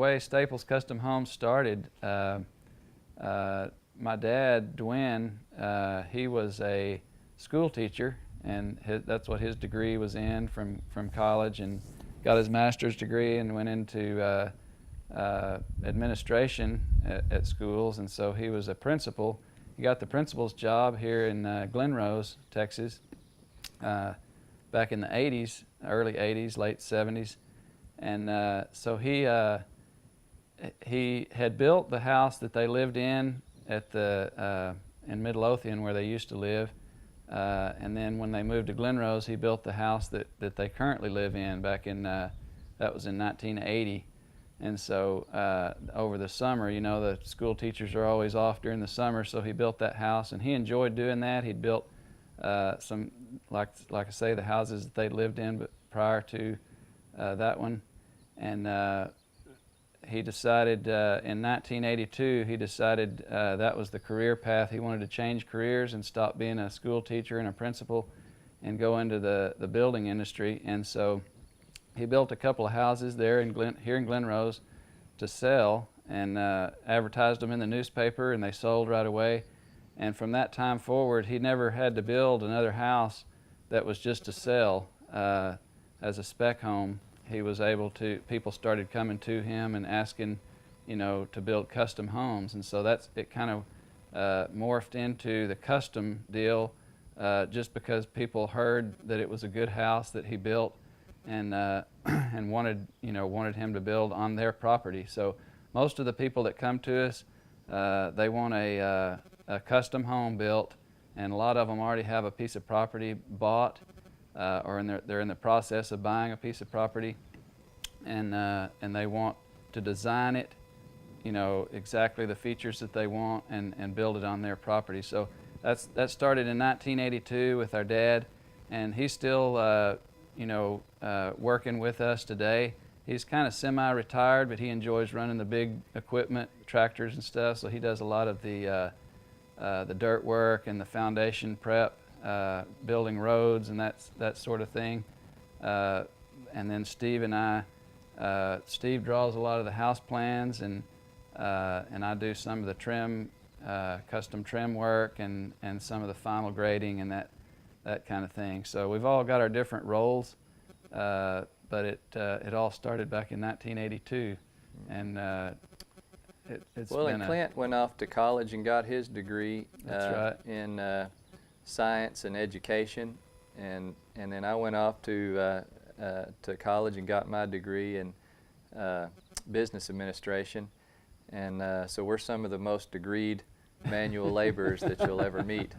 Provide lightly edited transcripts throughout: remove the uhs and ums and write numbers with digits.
The way Staples Custom Homes started, my dad, Dwayne, he was a school teacher, and that's what his degree was in from college, and got his master's degree and went into administration at schools, and so he was a principal. He got the principal's job here in Glen Rose, Texas, back in the 80s, early 80s, late 70s, and so he had built the house that they lived in at in Midlothian, where they used to live, and then when they moved to Glen Rose, he built the house that they currently live in back in that was in 1980. And so over the summer, you know, the school teachers are always off during the summer, so he built that house, and he enjoyed doing that. He'd built some, like I say, the houses that they lived in, but prior to that one, and he decided in 1982, he decided that was the career path. He wanted to change careers and stop being a school teacher and a principal and go into the building industry. And so he built a couple of houses there here in Glen Rose to sell, and advertised them in the newspaper, and they sold right away. And from that time forward, he never had to build another house that was just to sell as a spec home. He was able to, people started coming to him and asking, you know, to build custom homes. And so it kind of morphed into the custom deal just because people heard that it was a good house that he built, and and wanted him to build on their property. So most of the people that come to us, they want a custom home built, and a lot of them already have a piece of property bought, or they're in the process of buying a piece of property, and they want to design it, you know, exactly the features that they want, and build it on their property. So that started in 1982 with our dad, and he's still working with us today. He's kind of semi-retired, but he enjoys running the big equipment, tractors and stuff, so he does a lot of the dirt work and the foundation prep, building roads and that sort of thing. And then Steve and I, Steve draws a lot of the house plans, and I do some of the trim, custom trim work, and some of the final grading and that kind of thing. So we've all got our different roles, but it all started back in 1982, and it's well, been and Clint went off to college and got his degree in science and education, and then I went off to college and got my degree in business administration, and so we're some of the most degreed manual laborers that you'll ever meet.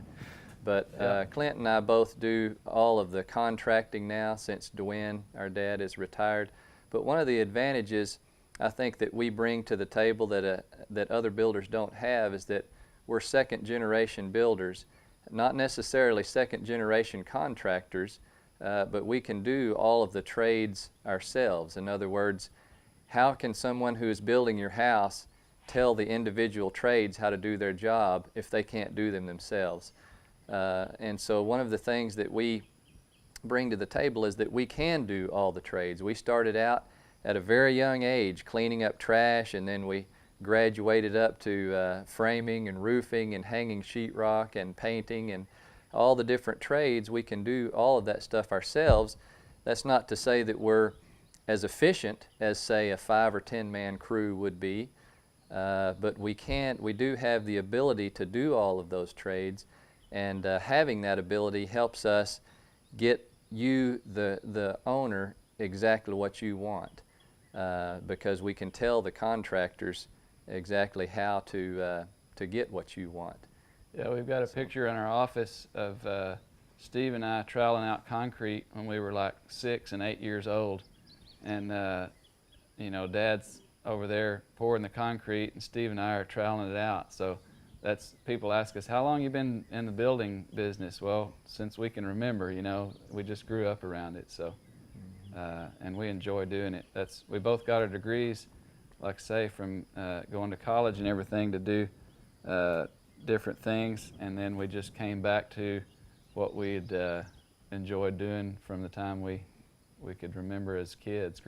But Clint and I both do all of the contracting now, since Dwayne, our dad, is retired. But one of the advantages I think that we bring to the table that other builders don't have is that we're second-generation builders, not necessarily second-generation contractors, but we can do all of the trades ourselves. In other words, how can someone who is building your house tell the individual trades how to do their job if they can't do them themselves? And so one of the things that we bring to the table is that we can do all the trades. We started out at a very young age cleaning up trash, and then we graduated up to framing and roofing and hanging sheetrock and painting and all the different trades. We can do all of that stuff ourselves. That's not to say that we're as efficient as, say, a 5 or 10 man crew would be, but we do have the ability to do all of those trades. And having that ability helps us get you, the owner, exactly what you want, because we can tell the contractors exactly how to get what you want. Yeah, we've got a picture in our office of Steve and I troweling out concrete when we were like 6 and 8 years old, and you know, Dad's over there pouring the concrete, and Steve and I are troweling it out. So people ask us, how long you been in the building business? Well, since we can remember, you know, we just grew up around it. So, and we enjoy doing it. We both got our degrees, like I say, from going to college and everything to do different things, and then we just came back to what we'd enjoyed doing from the time we could remember as kids.